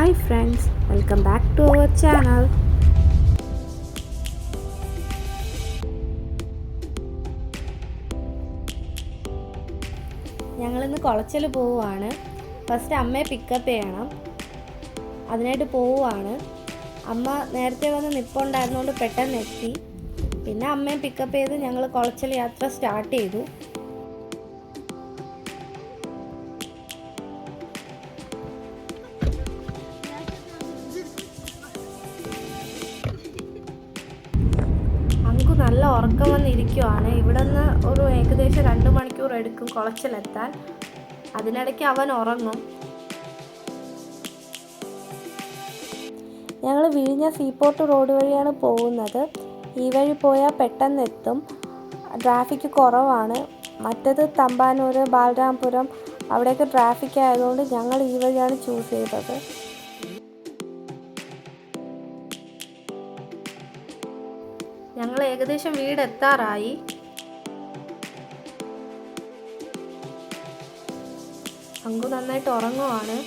Hi friends, welcome back to our channel. ഞങ്ങളിന്ന് കുളച്ചൽ പോവുകയാണ്. First അമ്മയെ പിക്കപ്പ് ചെയ്യണം, അതിനായിട്ട് പോവുകയാണ്. അമ്മ നേരത്തെ വന്ന് നിൽപ്പുണ്ടായിരുന്നുകൊണ്ട് പെട്ടെന്ന് എത്തി. പിന്നെ അമ്മയെ പിക്കപ്പ് ചെയ്ത് ഞങ്ങൾ കുളച്ചൽ യാത്ര സ്റ്റാർട്ട് ചെയ്തു. അങ്കു നല്ല ഉറക്കം വന്നിരിക്കുവാണ്. ഇവിടെ നിന്ന് ഒരു ഏകദേശം 2 മണിക്കൂർ എടുക്കും കുളച്ചിലെത്താൻ. അതിനിടയ്ക്ക് അവൻ ഉറങ്ങും. ഞങ്ങൾ വിഴിഞ്ഞ സീപോർട്ട് റോഡ് വഴിയാണ് പോകുന്നത്. ഈ വഴി പോയാൽ പെട്ടെന്ന് എത്തും, ട്രാഫിക് കുറവാണ്. മറ്റത് തമ്പാനൂർ, ബാലരാമപുരം അവിടെയൊക്കെ ട്രാഫിക് ആയതുകൊണ്ട് ഞങ്ങൾ ഈ വഴിയാണ് ചൂസ് ചെയ്തത്. ഞങ്ങൾ ഏകദേശം വീടെത്താറായി. അങ്കു നന്നായിട്ട് ഉറങ്ങുവാണ്.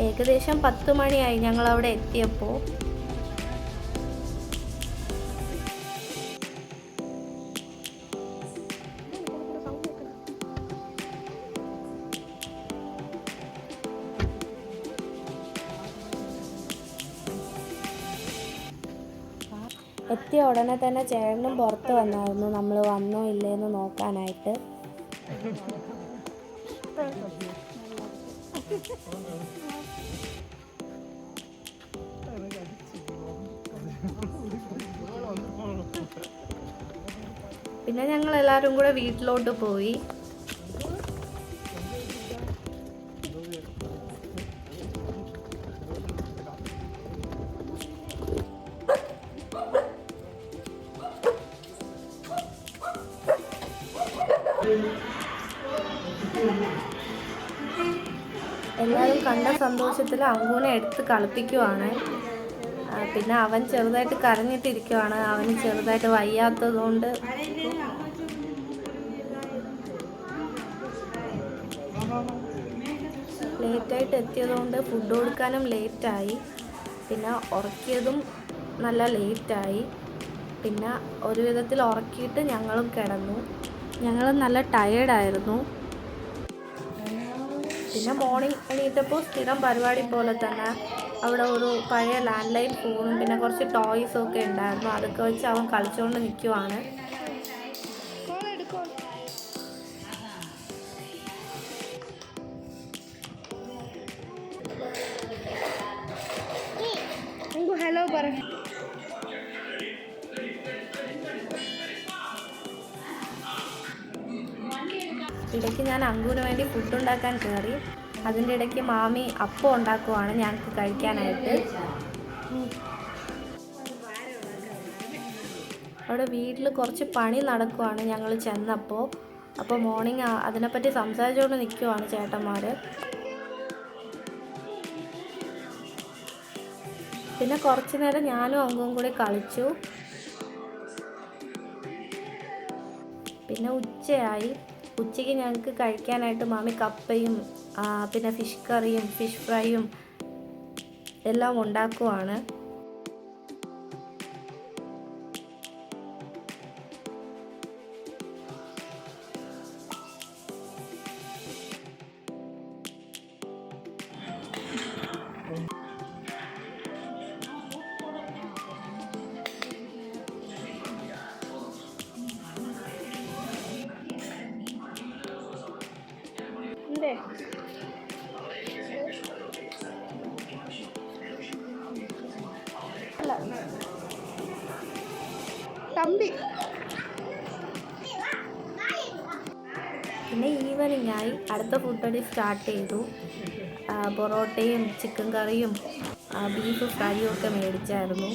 ഏകദേശം 10 മണിയായി ഞങ്ങൾ അവിടെ എത്തിയപ്പോൾ. എത്തിയ ഉടനെ തന്നെ ചേട്ടനും പുറത്ത് വന്നായിരുന്നു നമ്മൾ വന്നോ ഇല്ലേന്ന് നോക്കാനായിട്ട്. പിന്നെ ഞങ്ങൾ എല്ലാവരും കൂടെ വീട്ടിലോട്ട് പോയി. എല്ലാവരും കണ്ട സന്തോഷത്തിൽ അങ്കുവിനെ എടുത്ത് കളിപ്പിക്കുവാണ്. പിന്നെ അവൻ ചെറുതായിട്ട് കരഞ്ഞിട്ടിരിക്കുവാണ്. അവന് ചെറുതായിട്ട് വയ്യാത്തതുകൊണ്ട് ലേറ്റായിട്ട് എത്തിയതുകൊണ്ട് ഫുഡ് കൊടുക്കാനും ലേറ്റായി. പിന്നെ ഉറക്കിയതും നല്ല ലേറ്റായി. പിന്നെ ഒരു വിധത്തിൽ ഉറക്കിയിട്ട് ഞങ്ങളും കിടന്നു. ഞങ്ങൾ നല്ല ടയേർഡായിരുന്നു. പിന്നെ മോർണിംഗ് എണീറ്റപ്പോൾ സ്ഥിരം പരിപാടി പോലെ തന്നെ അവിടെ ഒരു പഴയ ലാൻഡ് ലൈൻ ഫോണും പിന്നെ കുറച്ച് ടോയ്സും ഒക്കെ ഉണ്ടായിരുന്നു. അതൊക്കെ വെച്ച് അവൻ കളിച്ചുകൊണ്ട് നിൽക്കുവാണ്. ഹലോ പറ. ഇടയ്ക്ക് ഞാൻ അങ്കുവിന് വേണ്ടി ഫുഡ് ഉണ്ടാക്കാൻ കയറി. അതിൻ്റെ ഇടയ്ക്ക് മാമി അപ്പം ഉണ്ടാക്കുവാണ് ഞങ്ങൾക്ക് കഴിക്കാനായിട്ട്. അവിടെ വീട്ടിൽ കുറച്ച് പണി നടക്കുവാണ് ഞങ്ങൾ ചെന്നപ്പോൾ. അപ്പോൾ മോർണിംഗ് അതിനെപ്പറ്റി സംസാരിച്ചുകൊണ്ട് നിൽക്കുവാണ് ചേട്ടന്മാർ. പിന്നെ കുറച്ച് നേരം ഞാനും അങ്കുവും കൂടി കളിച്ചു. പിന്നെ ഉച്ചയായി. ഉച്ചയ്ക്ക് ഞങ്ങൾക്ക് കഴിക്കാനായിട്ട് മാമി കപ്പയും പിന്നെ ഫിഷ് കറിയും ഫിഷ് ഫ്രൈയും എല്ലാം ഉണ്ടാക്കുവാണ്. തമ്പി പിന്നെ ഈവനിങ് ആയി. അടുത്ത ഫുഡ് അടി സ്റ്റാർട്ട് ചെയ്തു. പൊറോട്ടയും ചിക്കൻ കറിയും ബീഫ് ഫ്രൈയും ഒക്കെ മേടിച്ചായിരുന്നു.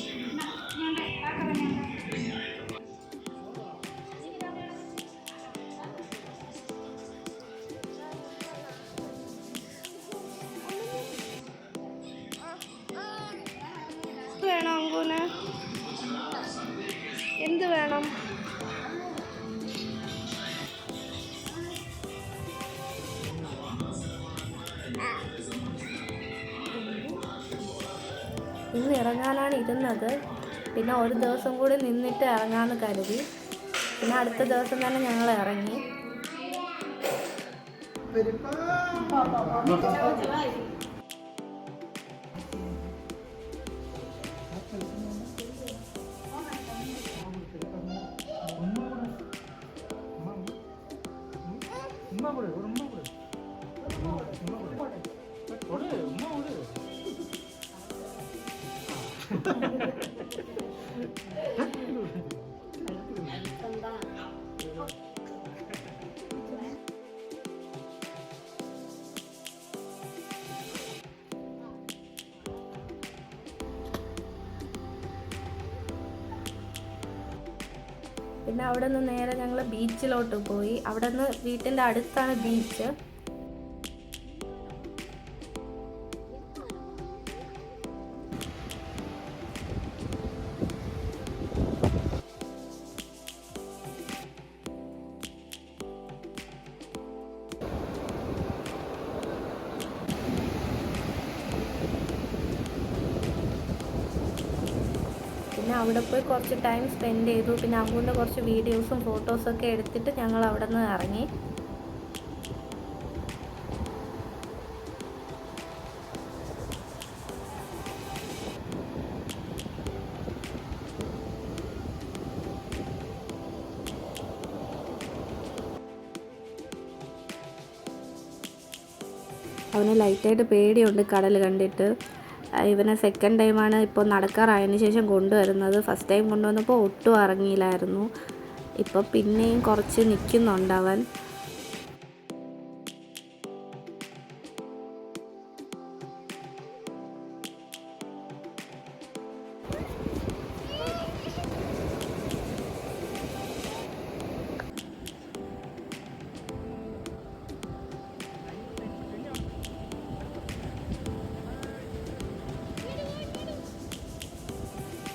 ഇന്ന് ഇറങ്ങാനാണ് ഇരുന്നത്. പിന്നെ ഒരു ദിവസം കൂടി നിന്നിട്ട് ഇറങ്ങാമെന്ന് കരുതി. പിന്നെ അടുത്ത ദിവസം തന്നെ ഞങ്ങൾ ഇറങ്ങി. പിന്നെ അവിടെ നിന്ന് നേരെ ഞങ്ങൾ ബീച്ചിലോട്ട് പോയി. അവിടെ നിന്ന് വീട്ടിൻ്റെ അടുത്താണ് ബീച്ച്. പിന്നെ അവിടെ പോയി കുറച്ച് ടൈം സ്പെൻഡ് ചെയ്തു. പിന്നെ അങ്ങോട്ട് കുറച്ച് വീഡിയോസും ഫോട്ടോസൊക്കെ എടുത്തിട്ട് ഞങ്ങൾ അവിടെ നിന്ന് ഇറങ്ങി. അവന് ലൈറ്റായിട്ട് പേടിയുണ്ട് കടൽ കണ്ടിട്ട്. ഇവനെ സെക്കൻഡ് ടൈമാണ് ഇപ്പോൾ നടക്കാറായതിന് ശേഷം കൊണ്ടുവരുന്നത്. ഫസ്റ്റ് ടൈം കൊണ്ടുവന്നപ്പോൾ ഒട്ടും ഇറങ്ങിയില്ലായിരുന്നു. ഇപ്പോൾ പിന്നെയും കുറച്ച് നിൽക്കുന്നുണ്ട് അവൻ.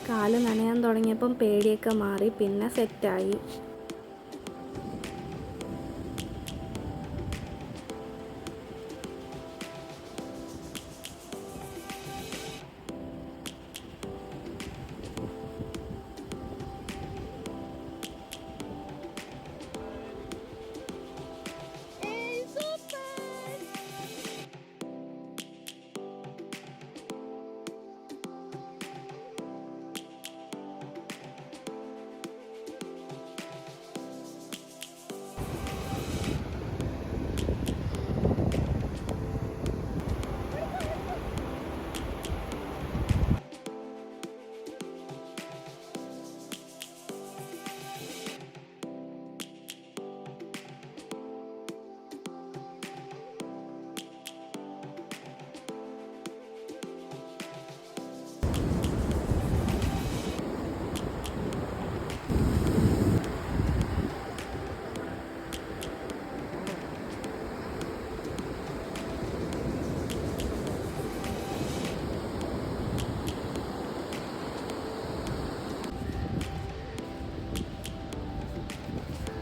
കാല് നനയാൻ തുടങ്ങിയപ്പം പേടിയൊക്കെ മാറി. പിന്നെ സെറ്റായി.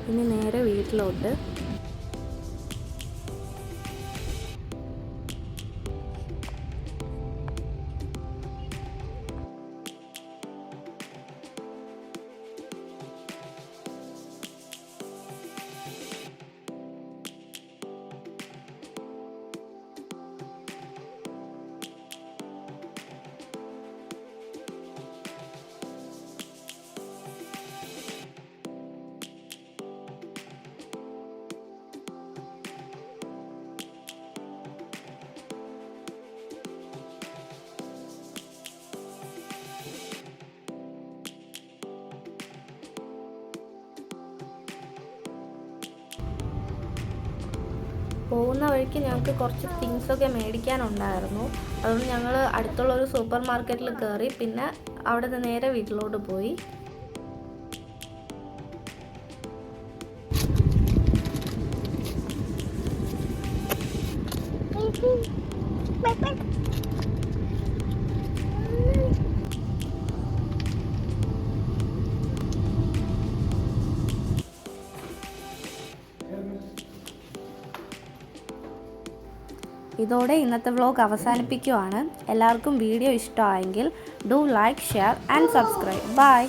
ഇനി നേരെ വീട്ടിലോട്ട്. പോകുന്ന വഴിക്ക് ഞങ്ങൾക്ക് കുറച്ച് തിങ്സൊക്കെ മേടിക്കാനുണ്ടായിരുന്നു. അതുകൊണ്ട് ഞങ്ങൾ അടുത്തുള്ളൊരു സൂപ്പർ മാർക്കറ്റിൽ കയറി. പിന്നെ അവിടെ നിന്ന് നേരെ വീട്ടിലോട്ട് പോയി. ഇതോടെ ഇന്നത്തെ വ്ലോഗ് അവസാനിപ്പിക്കുവാണ്. എല്ലാവർക്കും വീഡിയോ ഇഷ്ടമായെങ്കിൽ do like, share and subscribe. By.